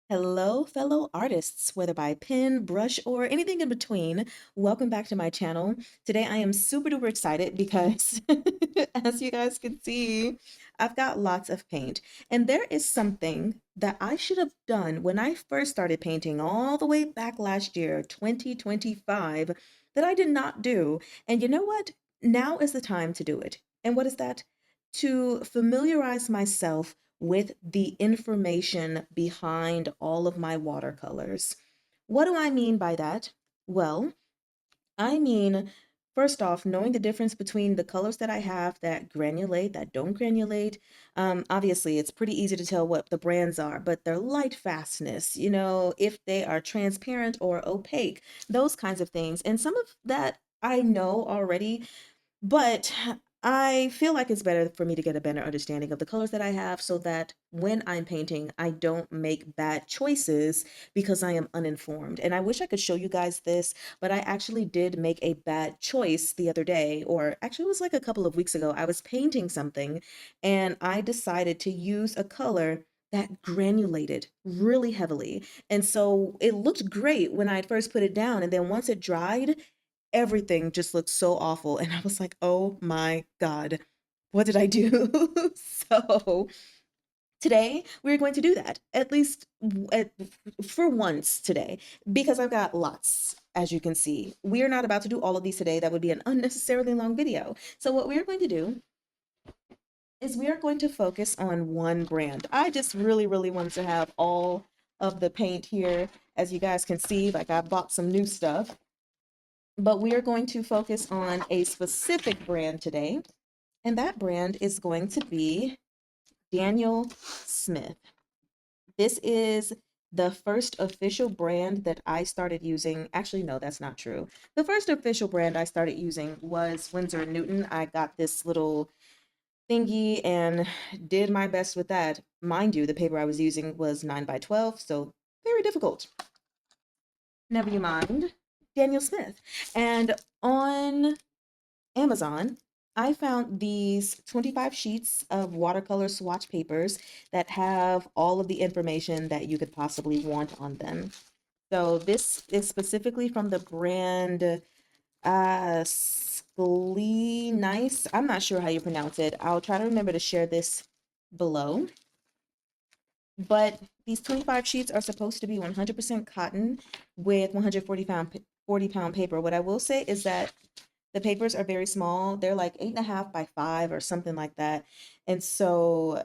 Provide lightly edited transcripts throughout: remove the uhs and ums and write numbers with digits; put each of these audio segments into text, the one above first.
Hello, fellow artists, whether by pen, brush, or anything in between. Welcome back to my channel. Today I am super duper excited because, as you guys can see, I've got lots of paint. And there is something that I should have done when I first started painting all the way back last year, 2025, that I did not do. And you know what? Now is the time to do it. And what is that? To familiarize myself with the information behind all of my watercolors. What do I mean by that? Well, I mean, first off, knowing the difference between the colors that I have that granulate, that don't granulate. Obviously, it's pretty easy to tell what the brands are, but their light fastness, if they are transparent or opaque, those kinds of things. And some of that I know already, but I feel like it's better for me to get a better understanding of the colors that I have so that when I'm painting, I don't make bad choices because I am uninformed. And I wish I could show you guys this, but I actually did make a bad choice the other day, or actually it was like a couple of weeks ago. I was painting something and I decided to use a color that granulated really heavily. And so it looked great when I first put it down. And then once it dried, everything just looked so awful. And I was like, oh my God, what did I do? So today we're going to do that, at least for once today, because I've got lots, as you can see. We are not about to do all of these today. That would be an unnecessarily long video. So what we are going to do is we are going to focus on one brand. I just really, really wanted to have all of the paint here. As you guys can see, like I bought some new stuff, but we are going to focus on a specific brand today, and that brand is going to be Daniel Smith. This is the first official brand that I started using. Actually, no, that's not true. The first official brand I started using was Winsor & Newton. I got this little thingy and did my best with that. Mind you, the paper I was using was 9 by 12, so very difficult. Never you mind. Daniel Smith. And on Amazon, I found these 25 sheets of watercolor swatch papers that have all of the information that you could possibly want on them. So this is specifically from the brand Sklee Nice. I'm not sure how you pronounce it. I'll try to remember to share this below. But these 25 sheets are supposed to be 100% cotton with 40 pound paper. What I will say is that the papers are very small. They're like 8.5 by 5 or something like that. And so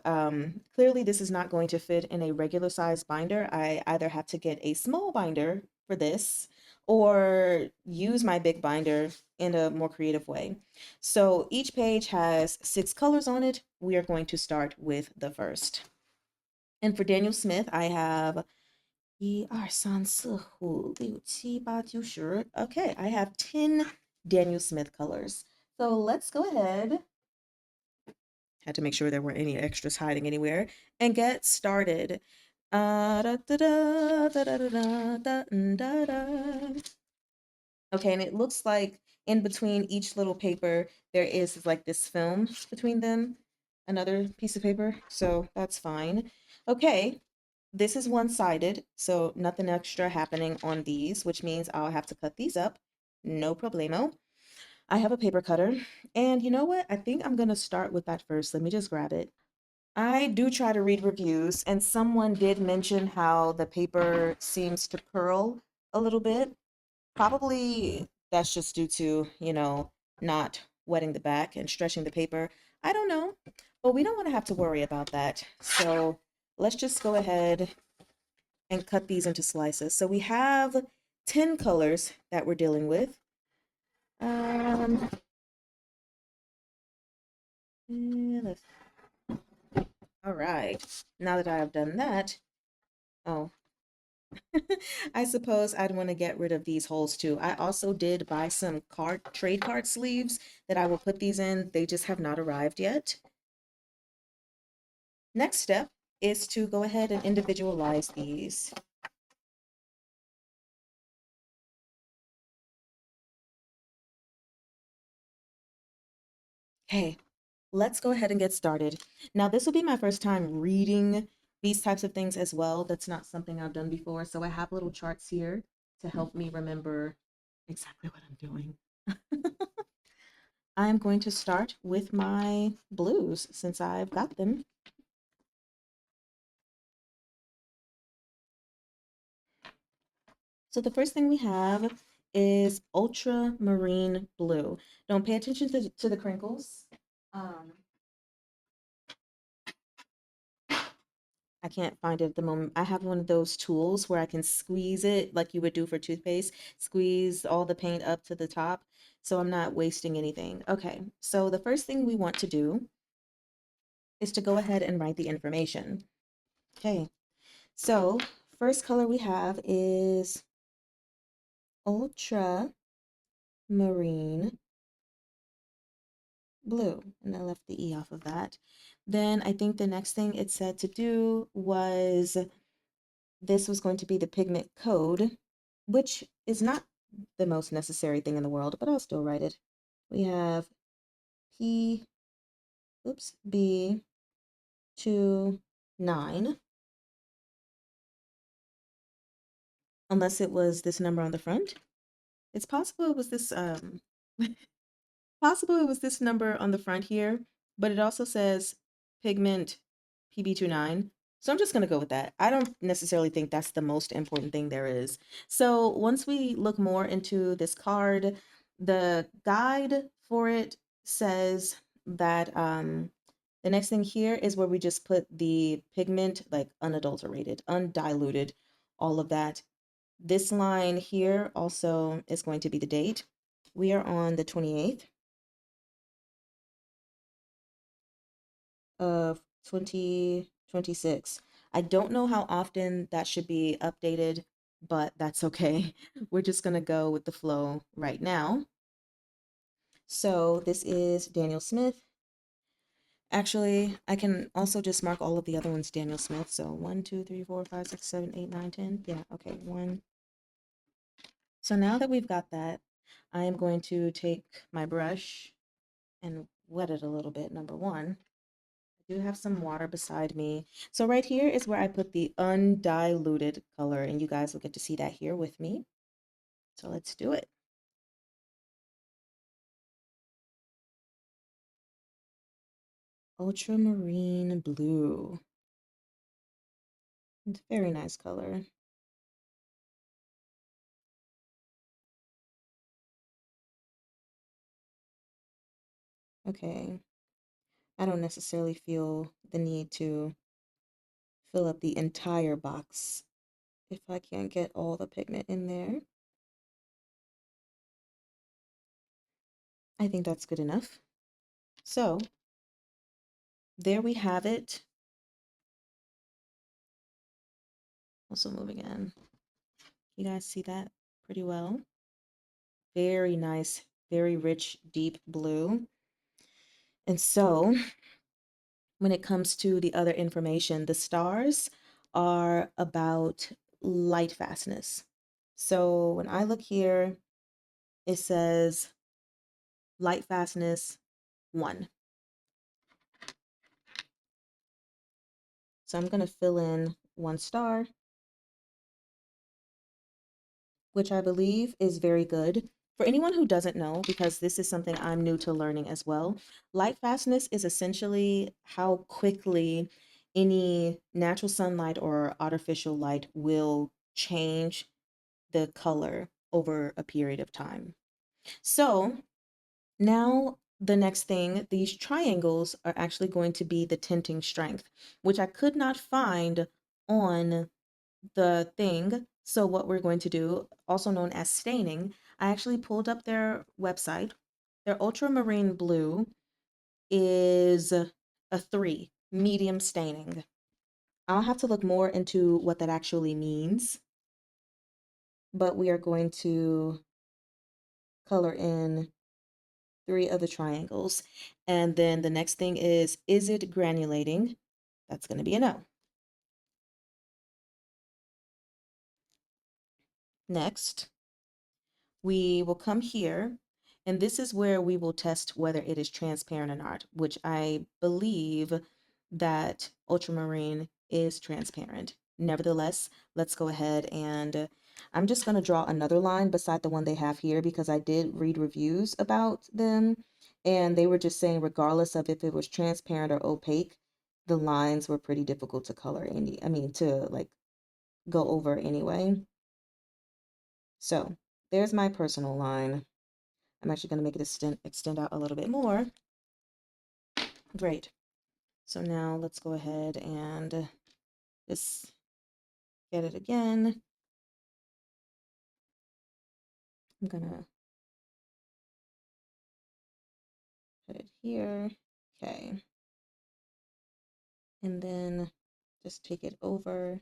clearly this is not going to fit in a regular size binder. I either have to get a small binder for this or use my big binder in a more creative way. So each page has 6 colors on it. We are going to start with the first. And for Daniel Smith, I have 一二三四五六七八九十. Okay, I have 10 Daniel Smith colors. So let's go ahead. Had to make sure there weren't any extras hiding anywhere and get started. Okay, and it looks like in between each little paper, there is like this film between them, another piece of paper. So that's fine. Okay, this is one-sided, so nothing extra happening on these, which means I'll have to cut these up. No problemo. I have a paper cutter, and you know what? I think I'm gonna start with that first. Let me just grab it. I do try to read reviews, and someone did mention how the paper seems to curl a little bit. Probably that's just due to, not wetting the back and stretching the paper. I don't know, but we don't want to have to worry about that. So let's just go ahead and cut these into slices. So we have 10 colors that we're dealing with. Um, all right. Now that I have done that, oh, I suppose I'd want to get rid of these holes too. I also did buy some trade card sleeves that I will put these in. They just have not arrived yet. Next step is to go ahead and individualize these. Okay, let's go ahead and get started. Now, this will be my first time reading these types of things as well. That's not something I've done before. So I have little charts here to help me remember exactly what I'm doing. I'm going to start with my blues since I've got them. So the first thing we have is ultramarine blue. Don't pay attention to the crinkles. Um, I can't find it at the moment. I have one of those tools where I can squeeze it like you would do for toothpaste, squeeze all the paint up to the top, so I'm not wasting anything. Okay, so the first thing we want to do is to go ahead and write the information. Okay, so first color we have is ultramarine blue, and I left the E off of that. Then I think the next thing it said to do was this was going to be the pigment code, which is not the most necessary thing in the world, but I'll still write it. We have P, oops, B29, unless it was this number on the front. It's possible it was this possible it was this number on the front here, but it also says pigment PB29. So I'm just going to go with that. I don't necessarily think that's the most important thing there is. So once we look more into this card, the guide for it says that the next thing here is where we just put the pigment, like unadulterated, undiluted, all of that. This line here also is going to be the date. We are on the 28th of 2026. I don't know how often that should be updated, but that's okay. We're just going to go with the flow right now. So this is Daniel Smith. Actually, I can also just mark all of the other ones Daniel Smith. So 1, 2, 3, 4, 5, 6, 7, 8, 9, 10. Yeah, okay, 1. So now that we've got that, I am going to take my brush and wet it a little bit, number 1. I do have some water beside me. So right here is where I put the undiluted color, and you guys will get to see that here with me. So let's do it. Ultramarine blue. It's a very nice color. Okay. I don't necessarily feel the need to fill up the entire box if I can't get all the pigment in there. I think that's good enough. So there we have it. Also moving in. You guys see that pretty well? Very nice, very rich, deep blue. And so when it comes to the other information, the stars are about light fastness. So when I look here, it says light fastness 1. So I'm going to fill in 1 star, which I believe is very good. For anyone who doesn't know, because this is something I'm new to learning as well, light fastness is essentially how quickly any natural sunlight or artificial light will change the color over a period of time. So now the next thing, these triangles are actually going to be the tinting strength, which I could not find on the thing. So what we're going to do, also known as staining, I actually pulled up their website. Their ultramarine blue is a 3, medium staining. I'll have to look more into what that actually means, but we are going to color in 3 of the triangles. And then the next thing is it granulating? That's going to be a no. Next, we will come here, and this is where we will test whether it is transparent or not, which I believe that ultramarine is transparent. Nevertheless, let's go ahead and I'm just going to draw another line beside the one they have here because I did read reviews about them and they were just saying regardless of if it was transparent or opaque, the lines were pretty difficult to color to like go over anyway. So there's my personal line. I'm actually going to make it extend out a little bit more. Great. So now let's go ahead and just get it again. I'm going to put it here. Okay. And then just take it over.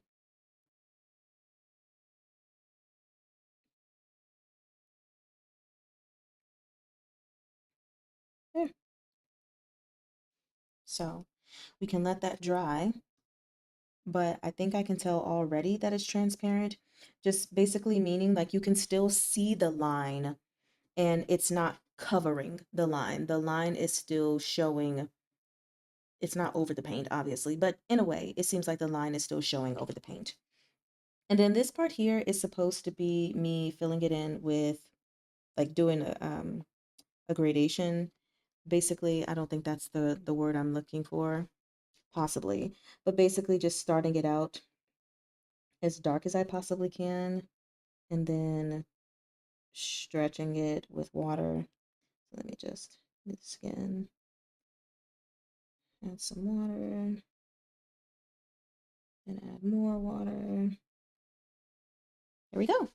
There. So we can let that dry, but I think I can tell already that it's transparent, just basically meaning like you can still see the line and it's not covering the line. The line is still showing. It's not over the paint, obviously, but in a way, it seems like the line is still showing over the paint. And then this part here is supposed to be me filling it in with like doing a gradation. Basically, I don't think that's the word I'm looking for, possibly, but basically just starting it out as dark as I possibly can and then stretching it with water. So let me just do this again. Add some water and add more water. There we go.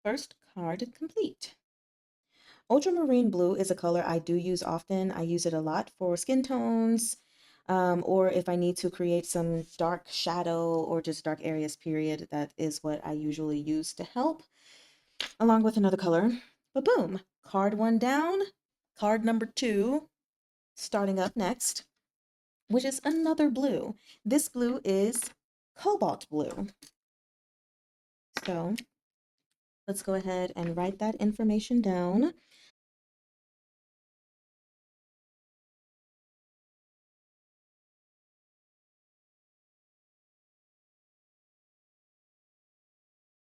First card complete. Ultramarine blue is a color I do use often. I use it a lot for skin tones, or if I need to create some dark shadow or just dark areas, period. That is what I usually use to help, along with another color. But boom, card one down, card number two, starting up next, which is another blue. This blue is cobalt blue. So let's go ahead and write that information down.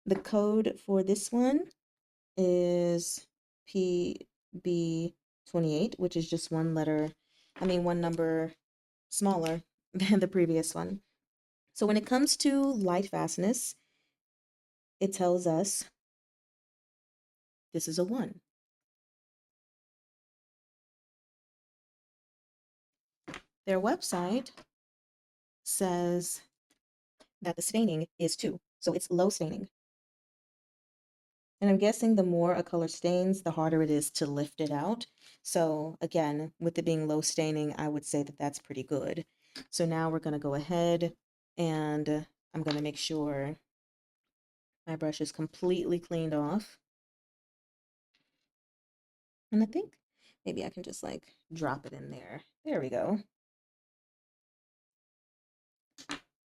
The code for this one is PB28, which is just one number smaller than the previous one. So when it comes to light fastness, it tells us this is a 1. Their website says that the staining is 2, so it's low staining. And I'm guessing the more a color stains, the harder it is to lift it out. So again, with it being low staining, I would say that that's pretty good. So now we're going to go ahead and I'm going to make sure my brush is completely cleaned off. And I think maybe I can just like drop it in there. There we go.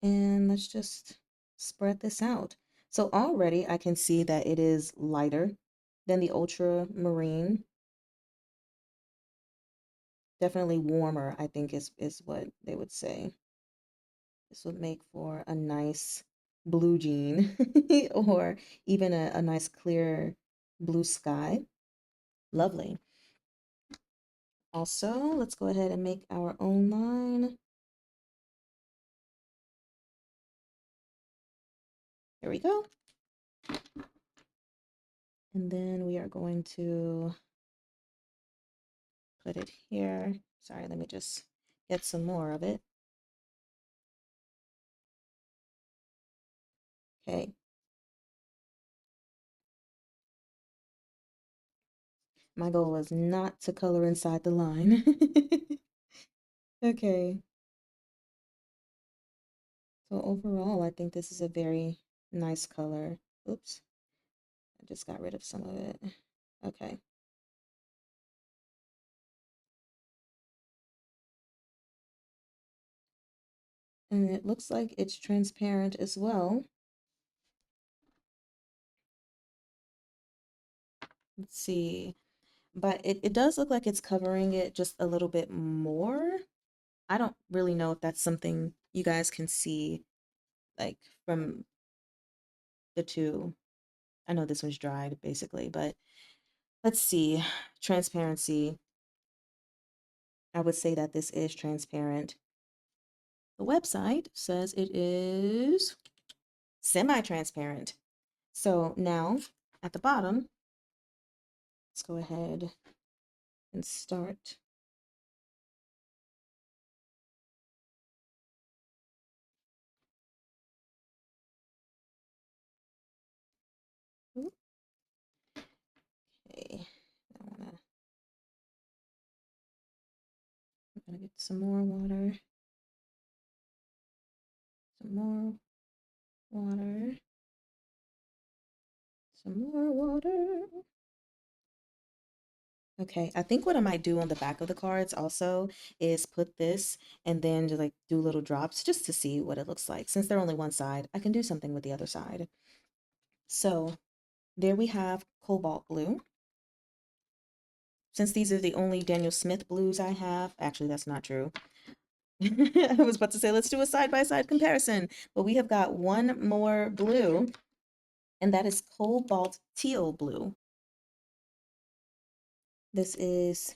And let's just spread this out. So already I can see that it is lighter than the ultramarine. Definitely warmer, I think is what they would say. This would make for a nice blue jean or even a nice clear blue sky. Lovely. Also, let's go ahead and make our own line. There we go. And then we are going to put it here. Sorry, let me just get some more of it. Okay. My goal was not to color inside the line. Okay. So overall, I think this is a very nice color. Oops. I just got rid of some of it. Okay. And it looks like it's transparent as well. Let's see. But it does look like it's covering it just a little bit more. I don't really know if that's something you guys can see like from the two. I know this one's dried basically, but let's see. Transparency. I would say that this is transparent. The website says it is semi-transparent. So now at the bottom, let's go ahead and start. Okay, I'm gonna get some more water, some more water, some more water. Okay, I think what I might do on the back of the cards also is put this and then just like do little drops just to see what it looks like. Since they're only one side, I can do something with the other side. So there we have cobalt blue. Since these are the only Daniel Smith blues I have, actually that's not true. I was about to say let's do a side-by-side comparison, but we have got one more blue, and that is cobalt teal blue. This is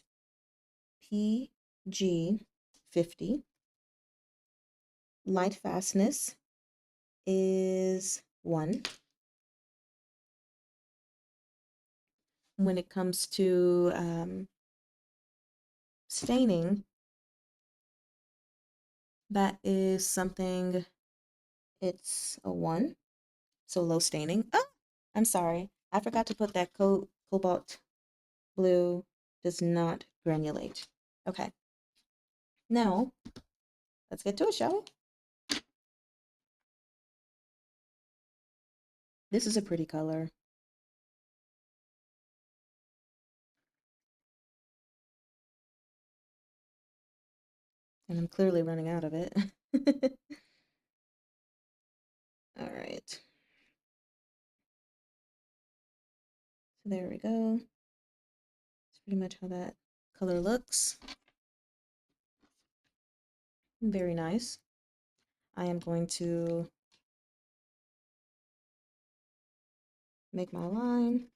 PG50. Light fastness is 1. When it comes to staining, that is something, it's a 1. So low staining. Oh, I'm sorry. I forgot to put that cobalt blue does not granulate. Okay. Now, let's get to it, shall we? This is a pretty color. And I'm clearly running out of it. All right. So there we go. That's pretty much how that color looks. Very nice. I am going to make my line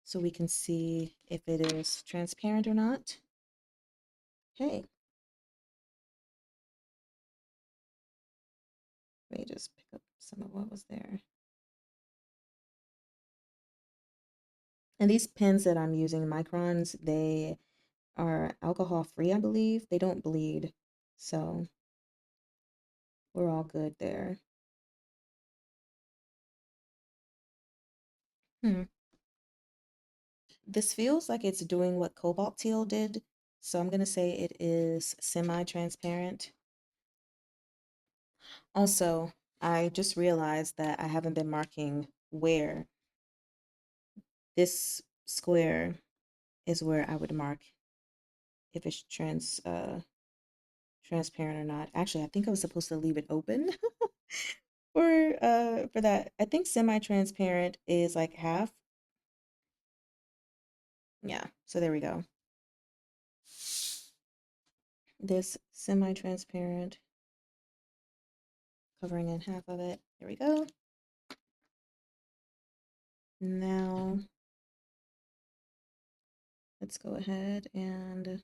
so we can see if it is transparent or not. Okay. Let me just pick up some of what was there. And these pens that I'm using, microns, they are alcohol free, I believe. They don't bleed. So we're all good there. This feels like it's doing what cobalt teal did. So I'm going to say it is semi-transparent. Also, I just realized that I haven't been marking where this square is where I would mark if it's transparent or not. Actually, I think I was supposed to leave it open for that. I think semi-transparent is like half. Yeah, so there we go. This semi-transparent covering in half of it. There we go. Now let's go ahead and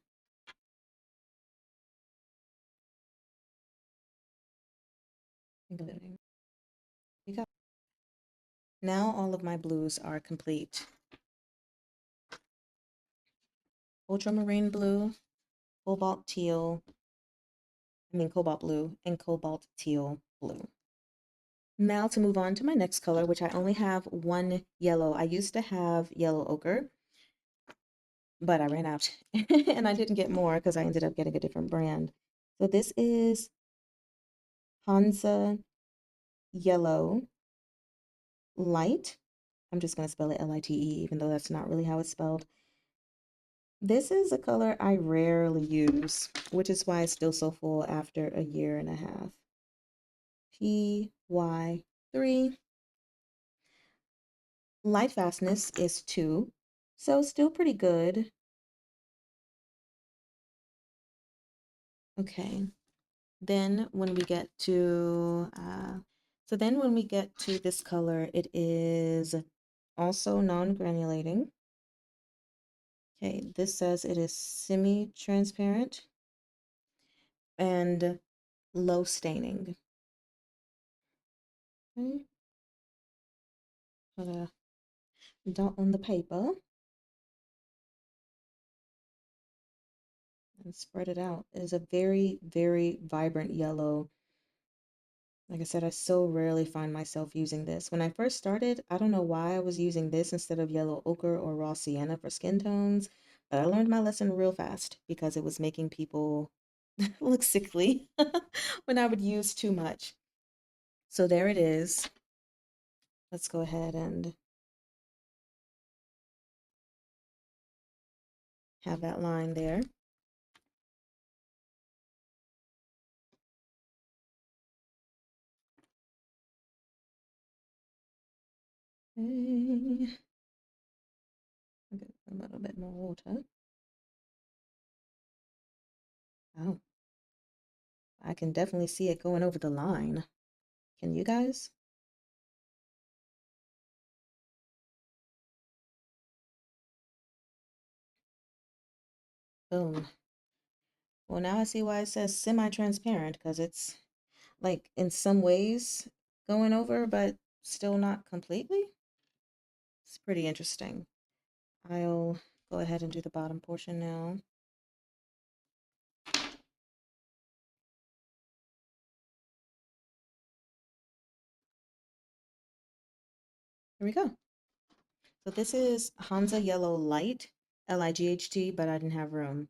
we got. Now all of my blues are complete. Ultramarine blue, cobalt teal, cobalt blue, and cobalt teal blue. Now to move on to my next color, which I only have one yellow. I used to have yellow ochre, but I ran out and I didn't get more because I ended up getting a different brand. So this is Hansa Yellow Light. I'm just going to spell it Lite, even though that's not really how it's spelled. This is a color I rarely use, which is why it's still so full after a year and a half. PY3. Light fastness is 2, so still pretty good. Okay, Then when we get to, this color, it is also non-granulating. Okay, this says it is semi-transparent and low staining. Okay, put a dot on the paper and spread it out. It is a very, very vibrant yellow. Like I said, I so rarely find myself using this. When I first started, I don't know why I was using this instead of yellow ochre or raw sienna for skin tones, but I learned my lesson real fast because it was making people look sickly when I would use too much. So there it is. Let's go ahead and have that line there. Okay. Get a little bit more water. Oh, I can definitely see it going over the line. Can you guys? Boom. Well, now I see why it says semi-transparent, because it's like in some ways going over, but still not completely. It's pretty interesting. I'll go ahead and do the bottom portion now. Here we go. So this is Hansa Yellow Light, Light, but I didn't have room.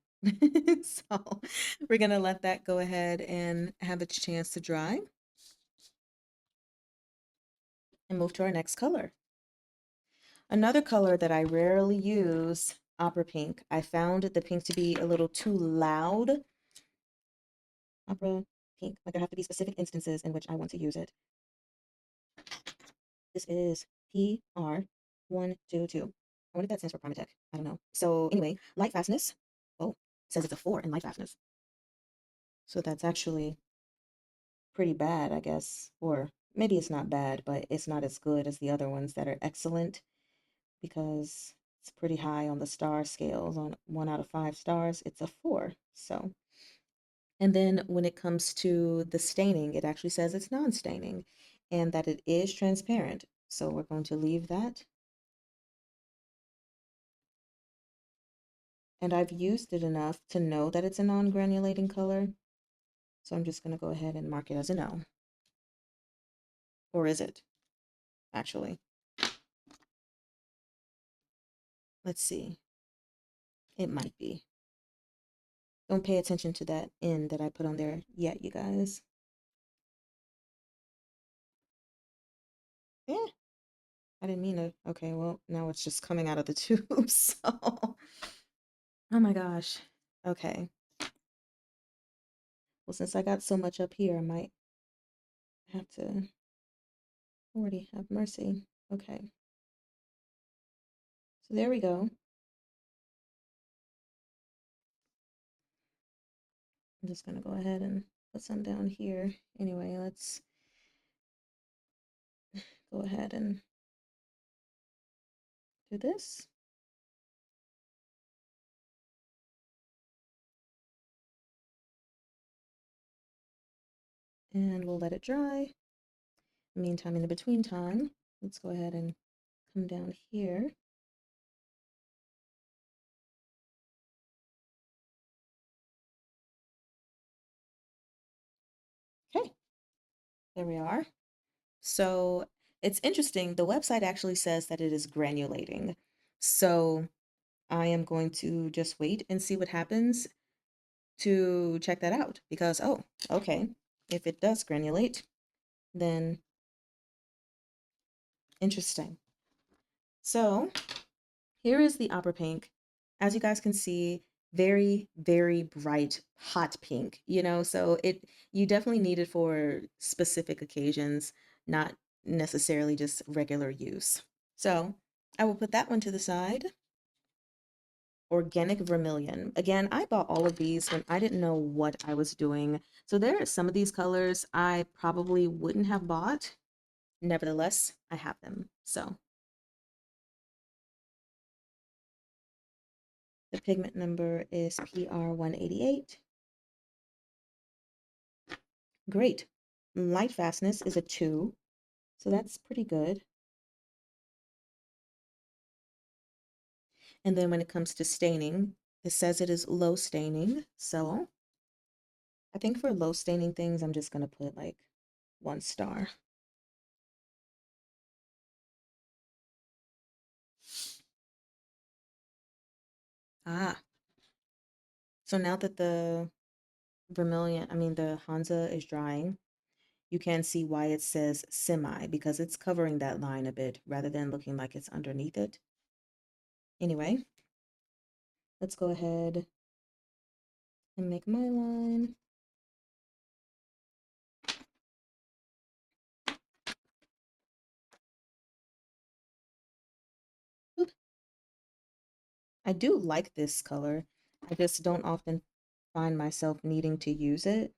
So we're gonna let that go ahead and have its chance to dry and move to our next color. Another color that I rarely use, opera pink. I found the pink to be a little too loud. Opera pink, like there have to be specific instances in which I want to use it. This is PR122. I wonder if that stands for Primatech. I don't know. So anyway, lightfastness. Oh, it says it's a 4 in lightfastness. So that's actually pretty bad, I guess. Or maybe it's not bad, but it's not as good as the other ones that are excellent because it's pretty high on the star scales. On 1 out of 5 stars, it's a 4. So, and then when it comes to the staining, it actually says it's non-staining and that it is transparent. So we're going to leave that. And I've used it enough to know that it's a non-granulating color. So I'm just going to go ahead and mark it as a no. Or is it, actually? Let's see. It might be. Don't pay attention to that N that I put on there yet, you guys. Yeah, I didn't mean to. Okay, well, now it's just coming out of the tube, so. Oh my gosh. Okay. Well, since I got so much up here, I might have to already have mercy. Okay. So there we go. I'm just gonna go ahead and put some down here. Anyway, let's go ahead and do this. And we'll let it dry. Meantime, in the between time, let's go ahead and come down here. Okay, there we are. So it's interesting. The website actually says that it is granulating. So I am going to just wait and see what happens to check that out because, oh, okay, if it does granulate, then interesting. So here is the opera pink. As you guys can see, very, very bright, hot pink, so you definitely need it for specific occasions, not necessarily just regular use. So I will put that one to the side, organic vermilion. Again, I bought all of these when I didn't know what I was doing. So there are some of these colors I probably wouldn't have bought. Nevertheless, I have them. So the pigment number is PR188. Great. Light fastness is a 2, so that's pretty good. And then when it comes to staining, it says it is low staining. So I think for low staining things, I'm just going to put like 1 star. Ah, so now that the vermilion, I mean the Hansa is drying, you can see why it says semi, because it's covering that line a bit rather than looking like it's underneath it. Anyway, let's go ahead and make my line. Oop. I do like this color. I just don't often find myself needing to use it,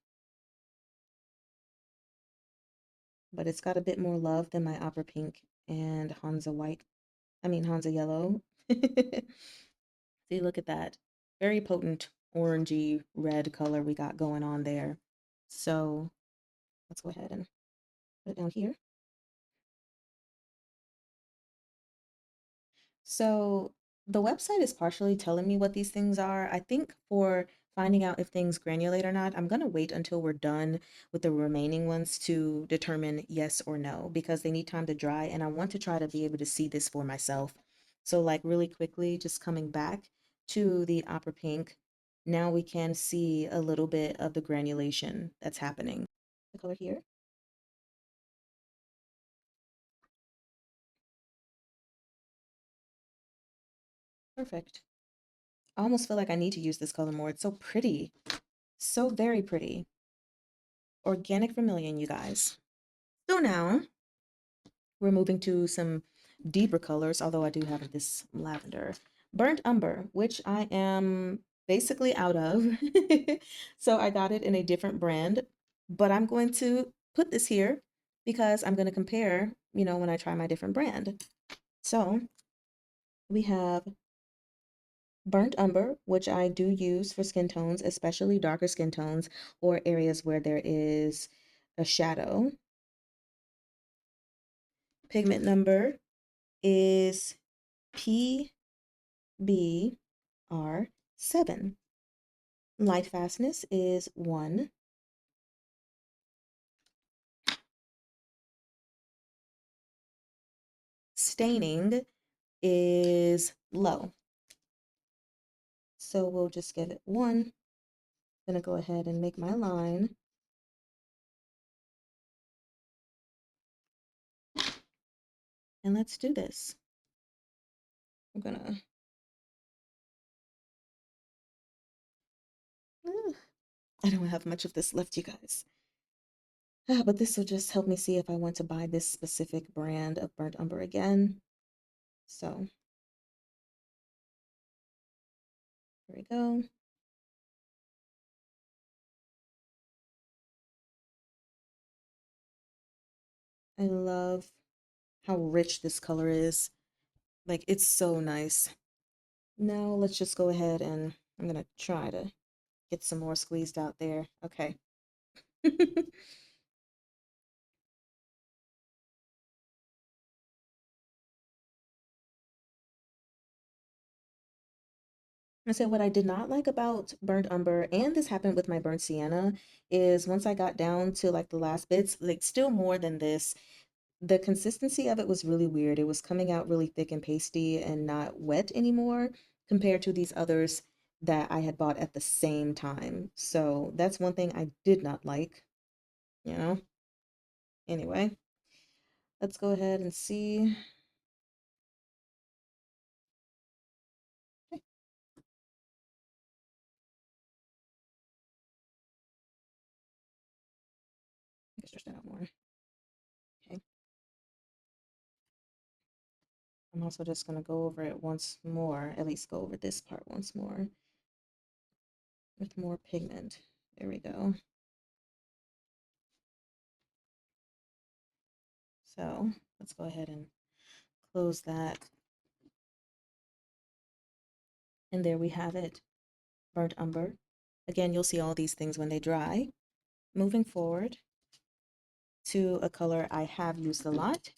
but it's got a bit more love than my opera pink and Hansa white. I mean Hansa yellow. See, look at that. Very potent orangey red color we got going on there. So let's go ahead and put it down here. So the website is partially telling me what these things are. I think for finding out if things granulate or not, I'm going to wait until we're done with the remaining ones to determine yes or no, because they need time to dry and I want to try to be able to see this for myself. So like really quickly, just coming back to the opera pink, now we can see a little bit of the granulation that's happening. The color here. Perfect. I almost feel like I need to use this color more. It's so pretty. So very pretty. Organic vermilion, you guys. So now we're moving to some deeper colors, although I do have this lavender. Burnt umber, which I am basically out of. So I got it in a different brand, but I'm going to put this here because I'm going to compare, when I try my different brand. So we have burnt umber, which I do use for skin tones, especially darker skin tones or areas where there is a shadow. Pigment number is PBR7. Light fastness is 1. Staining is low. So we'll just give it 1. I'm gonna go ahead and make my line. And let's do this. I'm gonna, I don't have much of this left, you guys. But this will just help me see if I want to buy this specific brand of burnt umber again. So here we go. I love how rich this color is. Like, it's so nice. Now let's just go ahead and I'm gonna try to get some more squeezed out there. Okay. I said what I did not like about burnt umber, and this happened with my burnt sienna, is once I got down to like the last bits, like still more than this, the consistency of it was really weird. It was coming out really thick and pasty and not wet anymore compared to these others that I had bought at the same time. So that's one thing I did not like, you know? Anyway, let's go ahead and see. Okay, I can stretch that out more. Okay, also just going to go over it once more, at least go over this part once more with more pigment. There we go. So let's go ahead and close that. And there we have it, burnt umber. Again, you'll see all these things when they dry. Moving forward to a color I have used a lot,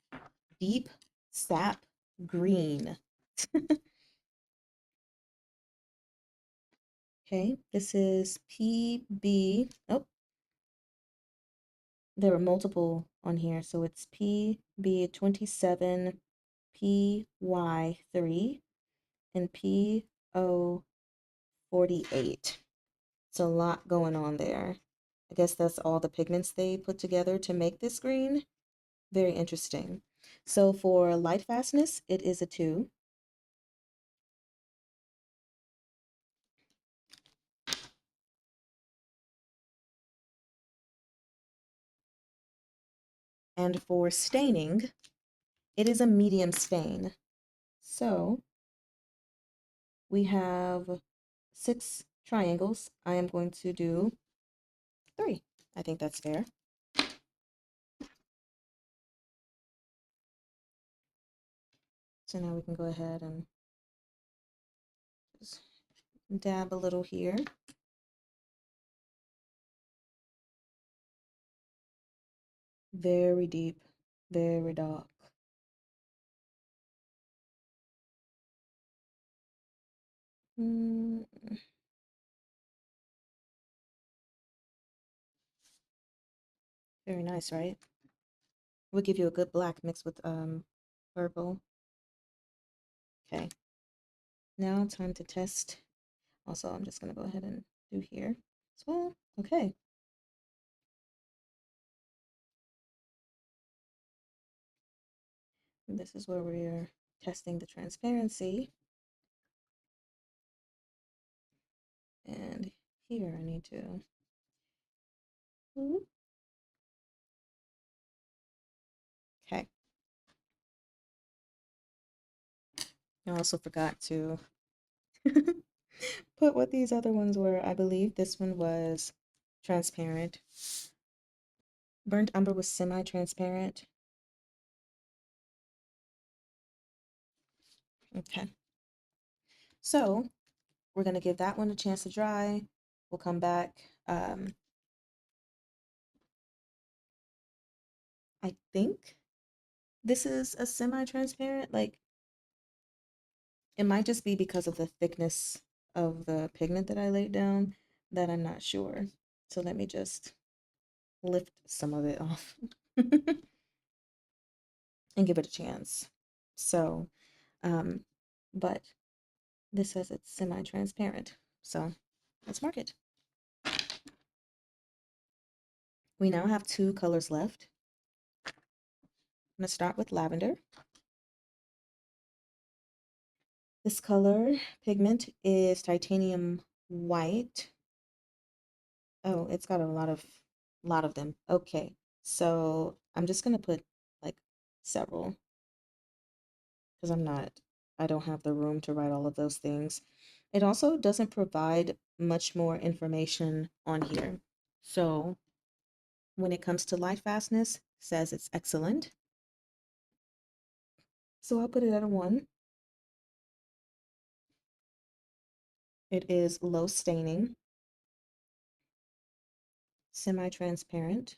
deep sap green. Okay, this is PB. Oh, there are multiple on here, so it's PB27 PY3 and PO48. It's a lot going on there. I guess that's all the pigments they put together to make this green. Very interesting. So for light fastness, it is a 2. And for staining, it is a medium stain. So we have 6 triangles. I am going to do 3. I think that's fair. So now we can go ahead and just dab a little here. Very deep, very dark. Mm, very nice, right? Would give you a good black mixed with purple. Okay. Now time to test. Also, I'm just gonna go ahead and do here as well. Okay. And this is where we're testing the transparency. And here I need to. Okay. I also forgot to put what these other ones were. I believe this one was transparent. Burnt umber was semi-transparent. Okay. So we're going to give that one a chance to dry. We'll come back. I think this is a semi-transparent. Like, it might just be because of the thickness of the pigment that I laid down that I'm not sure. So let me just lift some of it off and give it a chance. So, but this says it's semi-transparent. So let's mark it. We now have 2 colors left. I'm going to start with lavender. This color pigment is titanium white. Oh, it's got a lot of them. Okay. So I'm just gonna put like several because I don't have the room to write all of those things. It also doesn't provide much more information on here. So when it comes to light fastness, says it's excellent. So I'll put it at a 1. It is low staining, semi-transparent.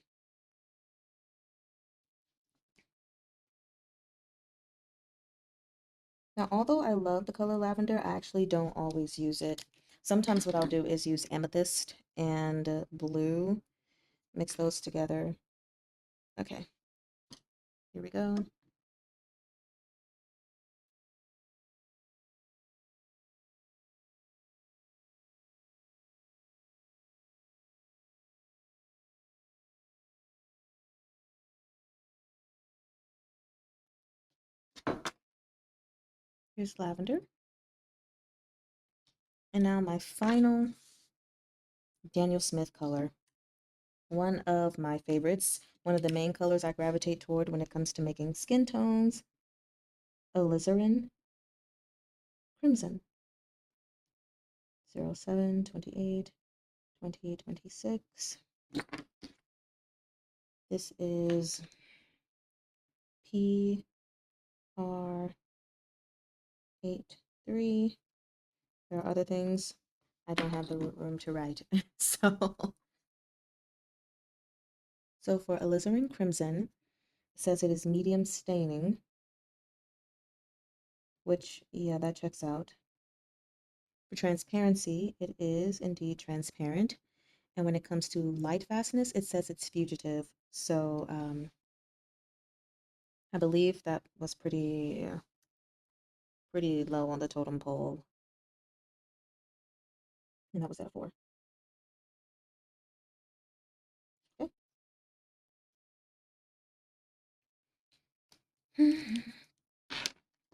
Now, although I love the color lavender, I actually don't always use it. Sometimes what I'll do is use amethyst and blue, mix those together. Okay, here we go. Here's lavender. And now my final Daniel Smith color. One of my favorites, one of the main colors I gravitate toward when it comes to making skin tones. alizarin crimson. 07/28/2026. This is PR83. There are other things I don't have the room to write. So for alizarin crimson, it says it is medium staining, which, yeah, that checks out. For transparency, it is indeed transparent. And when it comes to light fastness, it says it's fugitive. So I believe that was pretty low on the totem pole. And that was at a 4. Okay.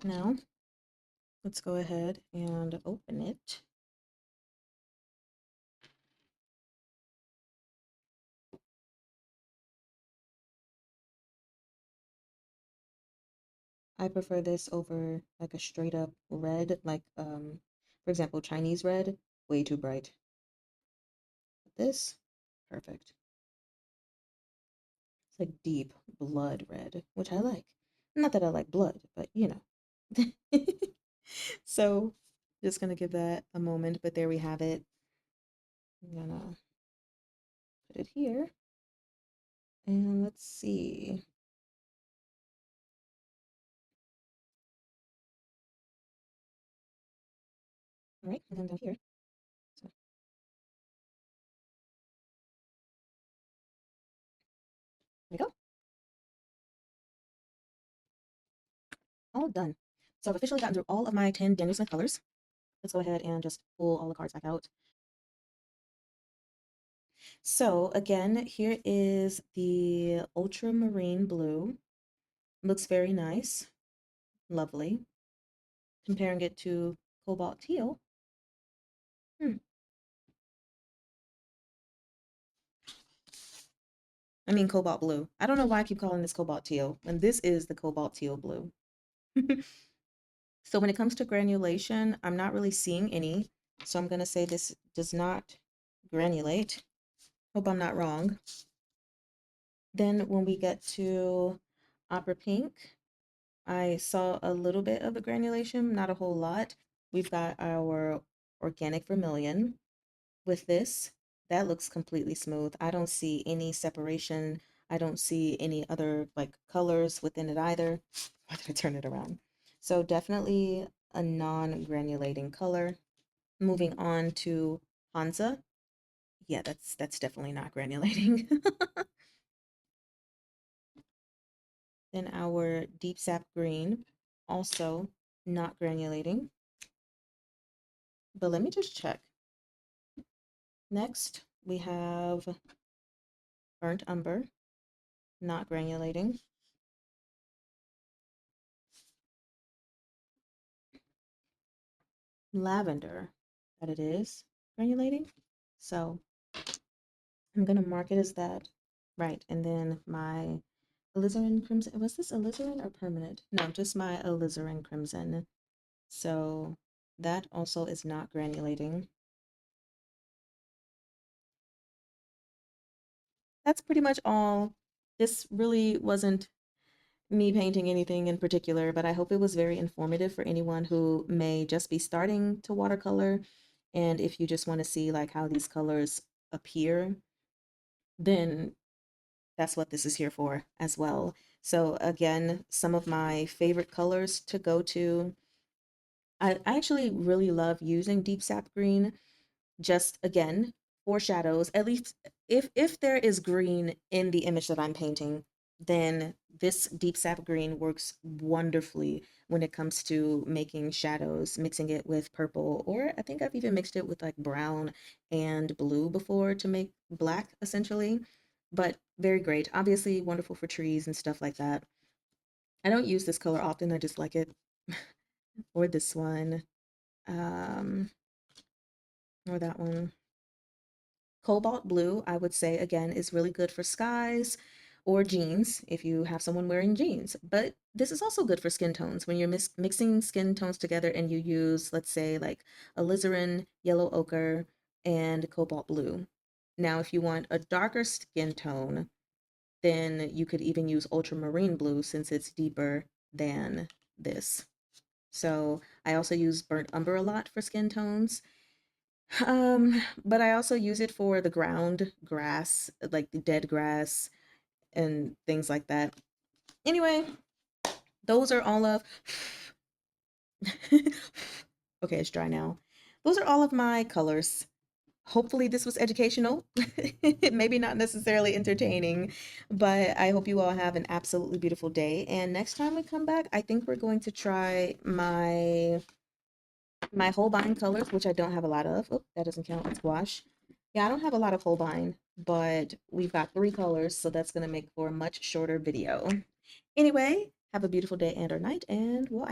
Now, let's go ahead and open it. I prefer this over like a straight up red, like for example, Chinese red, way too bright. This, perfect. It's like deep blood red, which I like. Not that I like blood, but you know. So just gonna give that a moment, but there we have it. I'm gonna put it here. And let's see. All right, and then down here. So there we go. All done. So I've officially gotten through all of my 10 Daniel Smith colors. Let's go ahead and just pull all the cards back out. So again, here is the ultramarine blue. Looks very nice. Lovely. Comparing it to cobalt teal. I mean cobalt blue. I don't know why I keep calling this cobalt teal when this is the cobalt teal blue. So when it comes to granulation, I'm not really seeing any. So I'm going to say this does not granulate. Hope I'm not wrong. Then when we get to opera pink, I saw a little bit of the granulation, not a whole lot. We've got our organic vermilion. With this, that looks completely smooth. I don't see any separation. I don't see any other like colors within it either. Why did I turn it around? So definitely a non-granulating color. Moving on to Hansa. Yeah, that's definitely not granulating. Then our deep sap green, also not granulating. But let me just check. Next, we have burnt umber, not granulating. Lavender, that it is granulating. So I'm gonna mark it as that. Right, and then my alizarin crimson, was this alizarin or permanent? No, just my alizarin crimson. So that also is not granulating. That's pretty much all. This really wasn't me painting anything in particular, but I hope it was very informative for anyone who may just be starting to watercolor. And if you just want to see like how these colors appear, then that's what this is here for as well. So again, some of my favorite colors to go to. I actually really love using deep sap green, just again for shadows. At least if there is green in the image that I'm painting, then this deep sap green works wonderfully when it comes to making shadows, mixing it with purple, or I think I've even mixed it with like brown and blue before to make black essentially. But very great, obviously wonderful for trees and stuff like that. I don't use this color often, I just like it. Or this one, um or that one. Cobalt blue, I would say again, is really good for skies or jeans if you have someone wearing jeans. But this is also good for skin tones when you're mixing skin tones together and you use, let's say, like alizarin, yellow ochre, and cobalt blue. Now, if you want a darker skin tone, then you could even use ultramarine blue since it's deeper than this. So I also use burnt umber a lot for skin tones. But I also use it for the ground grass, like the dead grass and things like that. Anyway, those are all of okay, it's dry now. Those are all of my colors. Hopefully this was educational. Maybe not necessarily entertaining, but I hope you all have an absolutely beautiful day. And next time we come back, I think we're going to try my Holbein colors, which I don't have a lot of. Oh, that doesn't count. It's gouache. Yeah, I don't have a lot of Holbein, but we've got 3 colors, so that's going to make for a much shorter video. Anyway, have a beautiful day and or night, and we'll